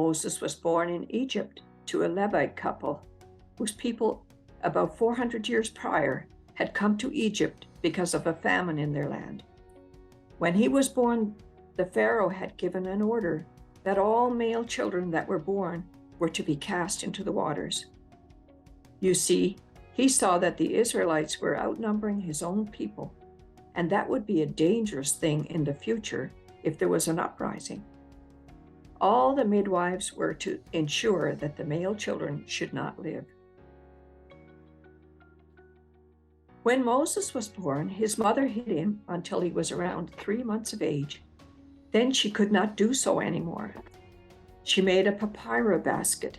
Moses was born in Egypt to a Levite couple whose people about 400 years prior had come to Egypt because of a famine in their land. When he was born, the Pharaoh had given an order that all male children that were born were to be cast into the waters. You see, he saw that the Israelites were outnumbering his own people, and that would be a dangerous thing in the future if there was an uprising. All the midwives were to ensure that the male children should not live. When Moses was born, his mother hid him until he was around 3 months of age. Then she could not do so anymore. She made a papyrus basket,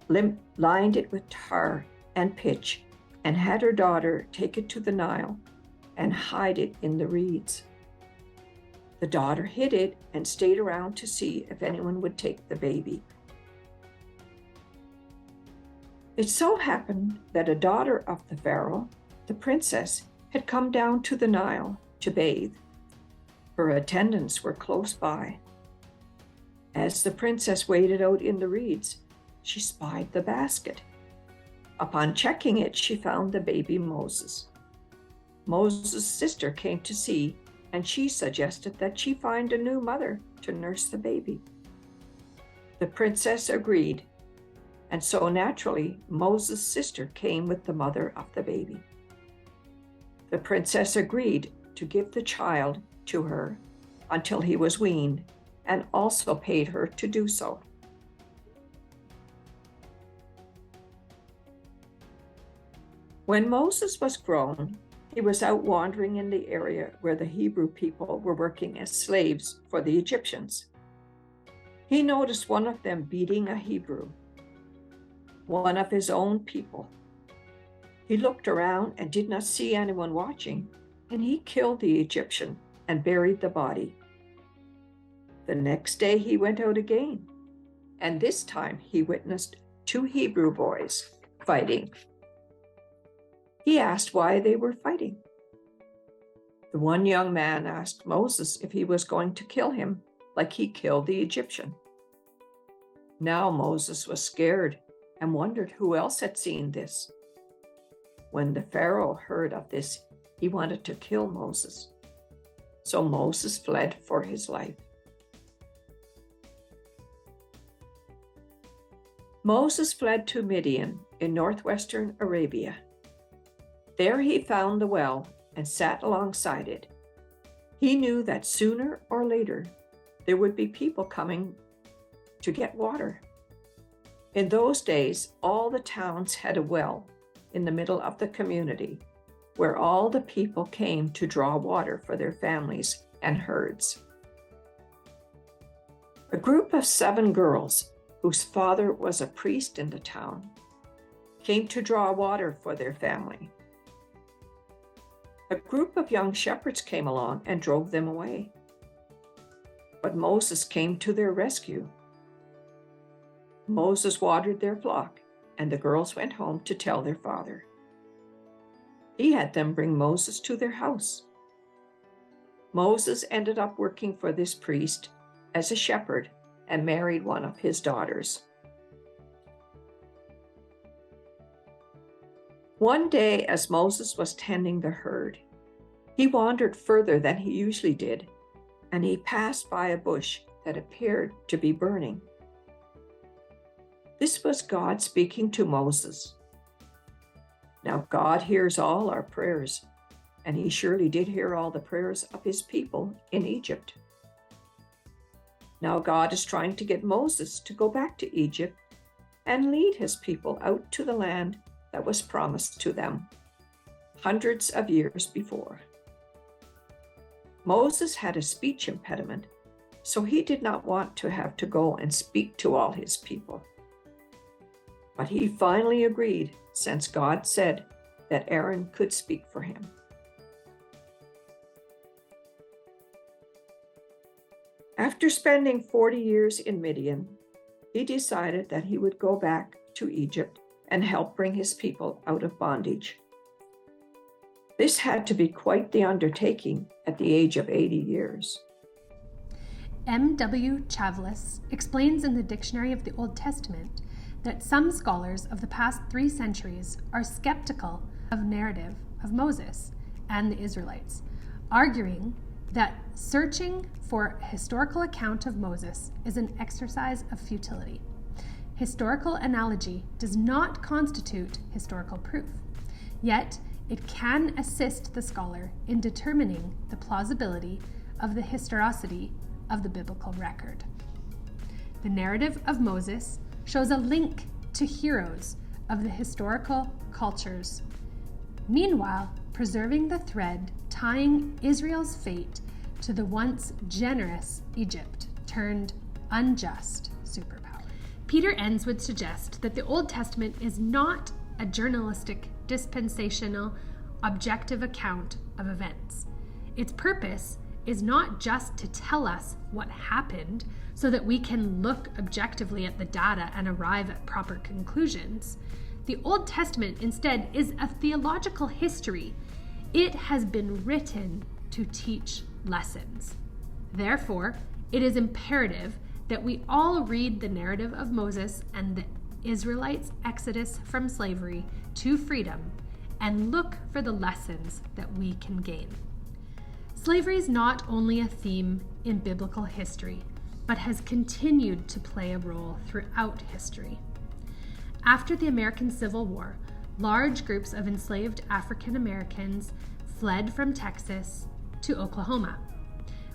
lined it with tar and pitch, and had her daughter take it to the Nile and hide it in the reeds. The daughter hid it and stayed around to see if anyone would take the baby. It so happened that a daughter of the Pharaoh, the princess, had come down to the Nile to bathe. Her attendants were close by. As the princess waded out in the reeds, she spied the basket. Upon checking it, she found the baby Moses. Moses' sister came to see, and she suggested that she find a new mother to nurse the baby. The princess agreed, and so naturally, Moses' sister came with the mother of the baby. The princess agreed to give the child to her until he was weaned, and also paid her to do so. When Moses was grown, he was out wandering in the area where the Hebrew people were working as slaves for the Egyptians. He noticed one of them beating a Hebrew, one of his own people. He looked around and did not see anyone watching, and he killed the Egyptian and buried the body. The next day he went out again, and this time he witnessed 2 Hebrew boys fighting. He asked why they were fighting. The one young man asked Moses if he was going to kill him like he killed the Egyptian. Now Moses was scared and wondered who else had seen this. When the Pharaoh heard of this, he wanted to kill Moses. So Moses fled for his life. Moses fled to Midian in northwestern Arabia. There he found the well and sat alongside it. He knew that sooner or later there would be people coming to get water. In those days, all the towns had a well in the middle of the community where all the people came to draw water for their families and herds. A group of 7 girls, whose father was a priest in the town, came to draw water for their family. A group of young shepherds came along and drove them away. But Moses came to their rescue. Moses watered their flock, and the girls went home to tell their father. He had them bring Moses to their house. Moses ended up working for this priest as a shepherd and married one of his daughters. One day, as Moses was tending the herd, he wandered further than he usually did, and he passed by a bush that appeared to be burning. This was God speaking to Moses. Now, God hears all our prayers, and he surely did hear all the prayers of his people in Egypt. Now God is trying to get Moses to go back to Egypt and lead his people out to the land that was promised to them hundreds of years before. Moses had a speech impediment, so he did not want to have to go and speak to all his people. But he finally agreed, since God said that Aaron could speak for him. After spending 40 years in Midian, he decided that he would go back to Egypt and help bring his people out of bondage. This had to be quite the undertaking at the age of 80 years. M.W. Chavlis explains in the Dictionary of the Old Testament that some scholars of the past 3 centuries are skeptical of narrative of Moses and the Israelites, arguing that searching for a historical account of Moses is an exercise of futility. Historical analogy does not constitute historical proof, yet it can assist the scholar in determining the plausibility of the historicity of the biblical record. The narrative of Moses shows a link to heroes of the historical cultures, meanwhile preserving the thread tying Israel's fate to the once generous Egypt turned unjust superpower. Peter Enns would suggest that the Old Testament is not a journalistic, dispensational, objective account of events. Its purpose is not just to tell us what happened so that we can look objectively at the data and arrive at proper conclusions. The Old Testament instead is a theological history. It has been written to teach lessons. Therefore, it is imperative that we all read the narrative of Moses and the Israelites' exodus from slavery to freedom and look for the lessons that we can gain. Slavery is not only a theme in biblical history, but has continued to play a role throughout history. After the American Civil War, large groups of enslaved African Americans fled from Texas to Oklahoma,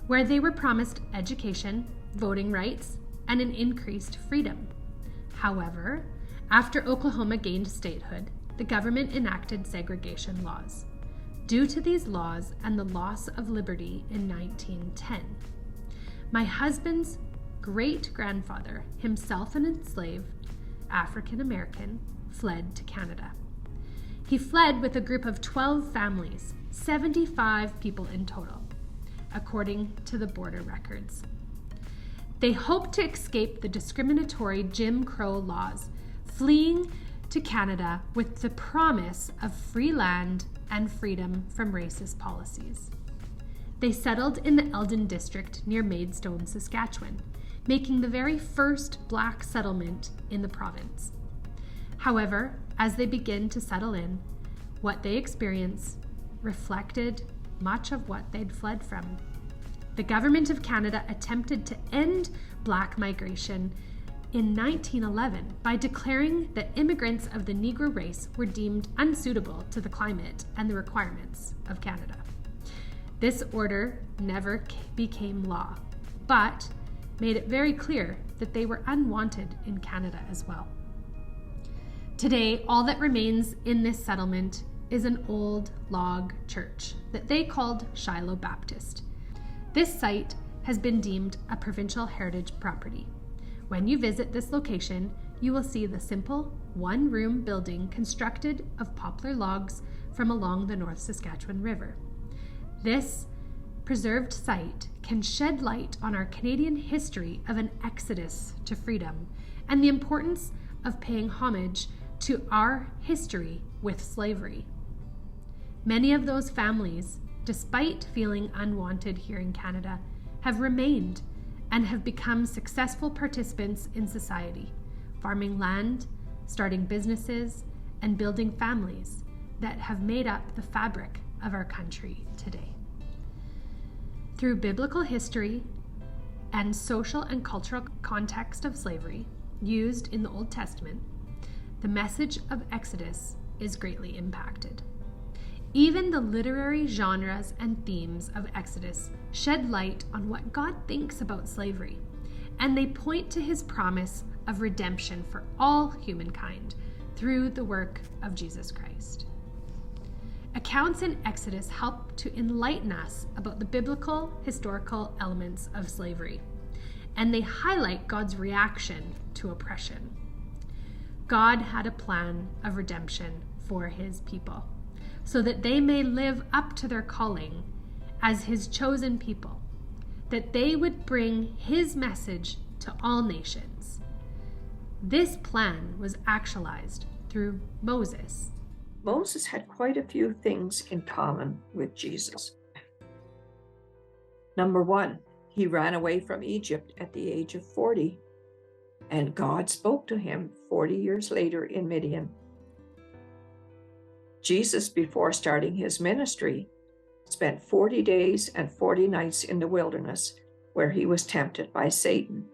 where they were promised education, voting rights, and an increased freedom. However, after Oklahoma gained statehood, the government enacted segregation laws. Due to these laws and the loss of liberty in 1910, my husband's great-grandfather, himself an enslaved African American, fled to Canada. He fled with a group of 12 families, 75 people in total, according to the border records. They hoped to escape the discriminatory Jim Crow laws, fleeing to Canada with the promise of free land and freedom from racist policies. They settled in the Eldon district near Maidstone, Saskatchewan, making the very first Black settlement in the province. However, as they began to settle in, what they experienced reflected much of what they'd fled from. The government of Canada attempted to end Black migration in 1911 by declaring that immigrants of the Negro race were deemed unsuitable to the climate and the requirements of Canada. This order never became law, but made it very clear that they were unwanted in Canada as well. Today, all that remains in this settlement is an old log church that they called Shiloh Baptist. This site has been deemed a provincial heritage property. When you visit this location, you will see the simple one-room building constructed of poplar logs from along the North Saskatchewan River. This preserved site can shed light on our Canadian history of an exodus to freedom and the importance of paying homage to our history with slavery. Many of those families, despite feeling unwanted here in Canada, have remained and have become successful participants in society, farming land, starting businesses, and building families that have made up the fabric of our country today. Through biblical history and social and cultural context of slavery used in the Old Testament, the message of Exodus is greatly impacted. Even the literary genres and themes of Exodus shed light on what God thinks about slavery, and they point to his promise of redemption for all humankind through the work of Jesus Christ. Accounts in Exodus help to enlighten us about the biblical historical elements of slavery, and they highlight God's reaction to oppression. God had a plan of redemption for his people, so that they may live up to their calling as his chosen people, that they would bring his message to all nations. This plan was actualized through Moses. Moses had quite a few things in common with Jesus. Number one, He ran away from Egypt at the age of 40, and God spoke to him 40 years later in Midian. Jesus, before starting his ministry, spent 40 days and 40 nights in the wilderness where he was tempted by Satan.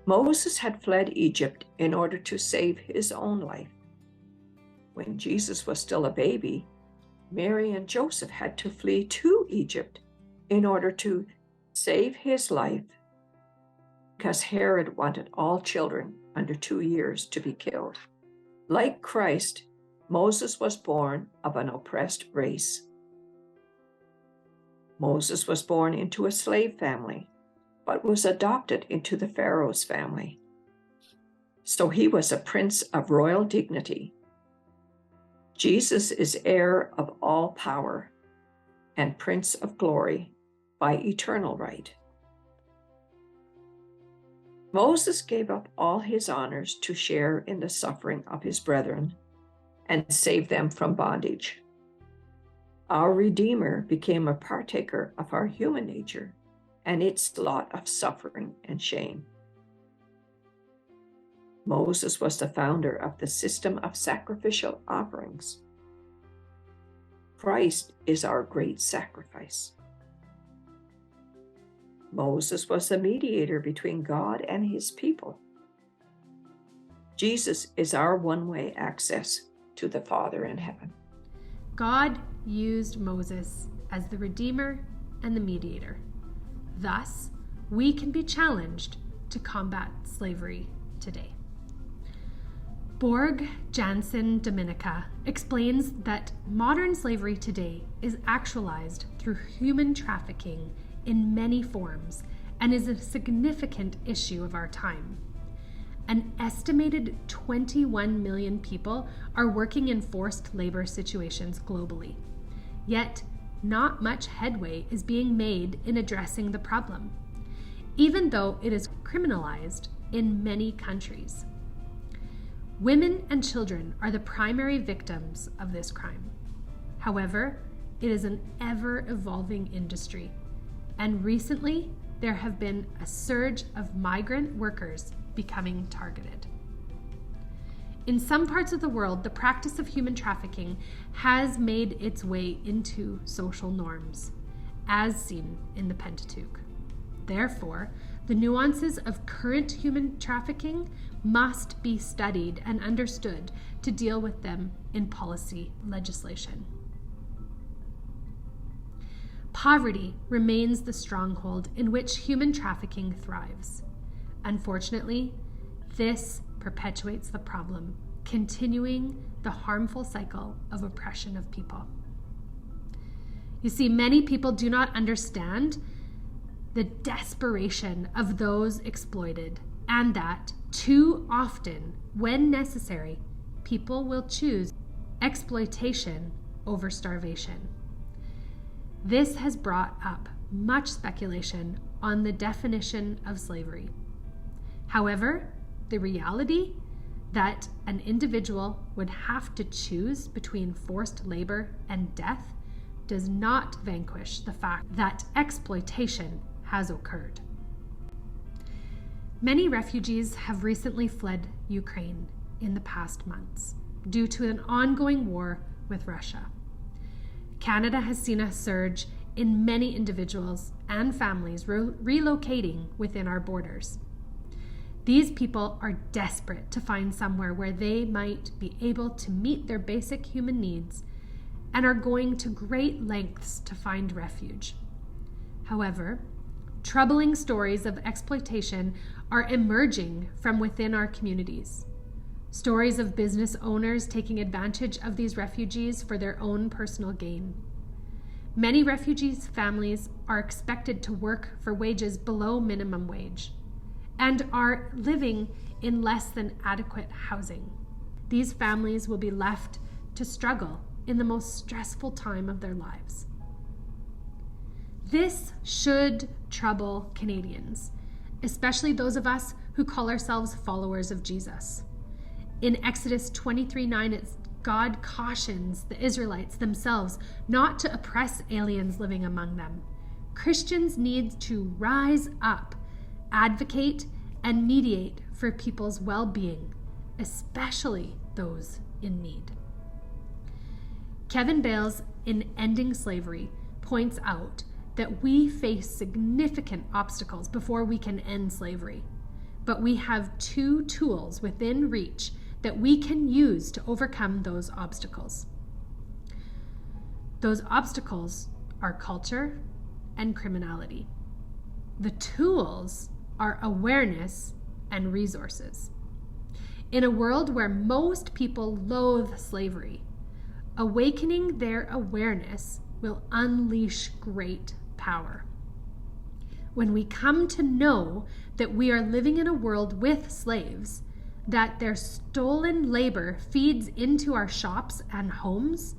Moses had fled Egypt in order to save his own life. When Jesus was still a baby, Mary and Joseph had to flee to Egypt in order to save his life, because Herod wanted all children under 2 years to be killed. Like Christ, Moses was born of an oppressed race. Moses was born into a slave family, but was adopted into the Pharaoh's family. So he was a prince of royal dignity. Jesus is heir of all power and Prince of glory by eternal right. Moses gave up all his honors to share in the suffering of his brethren and save them from bondage. Our Redeemer became a partaker of our human nature and its lot of suffering and shame. Moses was the founder of the system of sacrificial offerings. Christ is our great sacrifice. Moses was the mediator between God and his people. Jesus is our one-way access to the Father in heaven. God used Moses as the Redeemer and the mediator. Thus, we can be challenged to combat slavery today. Borg Jansen Dominica explains that modern slavery today is actualized through human trafficking in many forms and is a significant issue of our time. An estimated 21 million people are working in forced labor situations globally. Yet, not much headway is being made in addressing the problem, even though it is criminalized in many countries. Women and children are the primary victims of this crime. However, it is an ever-evolving industry, and recently there have been a surge of migrant workers becoming targeted. In some parts of the world, the practice of human trafficking has made its way into social norms, as seen in the Pentateuch. Therefore, the nuances of current human trafficking must be studied and understood to deal with them in policy legislation. Poverty remains the stronghold in which human trafficking thrives. Unfortunately, this perpetuates the problem, continuing the harmful cycle of oppression of people. You see, many people do not understand the desperation of those exploited, and that too often, when necessary, people will choose exploitation over starvation. This has brought up much speculation on the definition of slavery. However, the reality that an individual would have to choose between forced labor and death does not vanquish the fact that exploitation has occurred. Many refugees have recently fled Ukraine in the past months due to an ongoing war with Russia. Canada has seen a surge in many individuals and families relocating within our borders. These people are desperate to find somewhere where they might be able to meet their basic human needs and are going to great lengths to find refuge. However, troubling stories of exploitation are emerging from within our communities. Stories of business owners taking advantage of these refugees for their own personal gain. Many refugees' families are expected to work for wages below minimum wage and are living in less than adequate housing. These families will be left to struggle in the most stressful time of their lives. This should trouble Canadians, especially those of us who call ourselves followers of Jesus. In Exodus 23:9, God cautions the Israelites themselves not to oppress aliens living among them. Christians need to rise up, advocate, and mediate for people's well-being, especially those in need. Kevin Bales, in Ending Slavery, points out that we face significant obstacles before we can end slavery, but we have 2 tools within reach that we can use to overcome those obstacles. Those obstacles are culture and criminality. The tools are awareness and resources. In a world where most people loathe slavery, awakening their awareness will unleash great power. When we come to know that we are living in a world with slaves, that their stolen labor feeds into our shops and homes,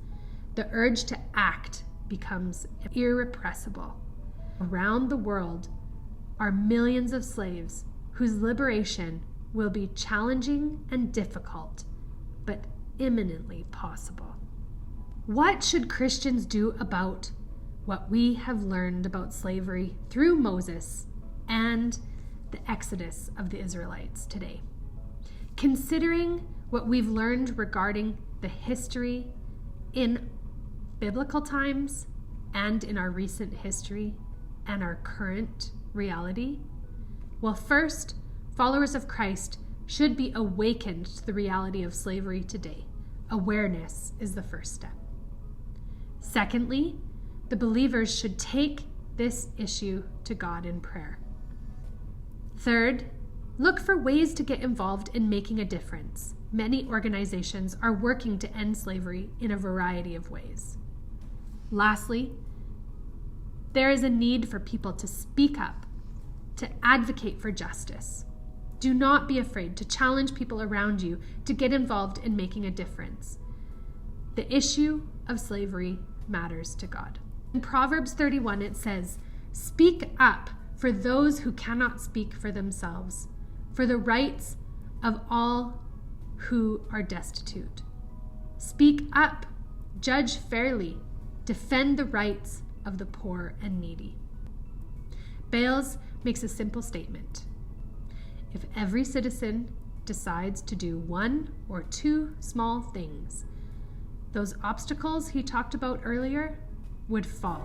the urge to act becomes irrepressible. Around the world are millions of slaves whose liberation will be challenging and difficult, but imminently possible. What should Christians do about what we have learned about slavery through Moses and the exodus of the Israelites today? Considering what we've learned regarding the history in biblical times and in our recent history and our current reality, well, first, followers of Christ should be awakened to the reality of slavery today. Awareness is the first step. Secondly, the believers should take this issue to God in prayer. Third, look for ways to get involved in making a difference. Many organizations are working to end slavery in a variety of ways. Lastly, there is a need for people to speak up, to advocate for justice. Do not be afraid to challenge people around you to get involved in making a difference. The issue of slavery matters to God. In Proverbs 31, it says, "Speak up for those who cannot speak for themselves, for the rights of all who are destitute. Speak up, judge fairly, defend the rights of the poor and needy." Bales makes a simple statement. If every citizen decides to do 1 or 2 small things, those obstacles he talked about earlier would fall.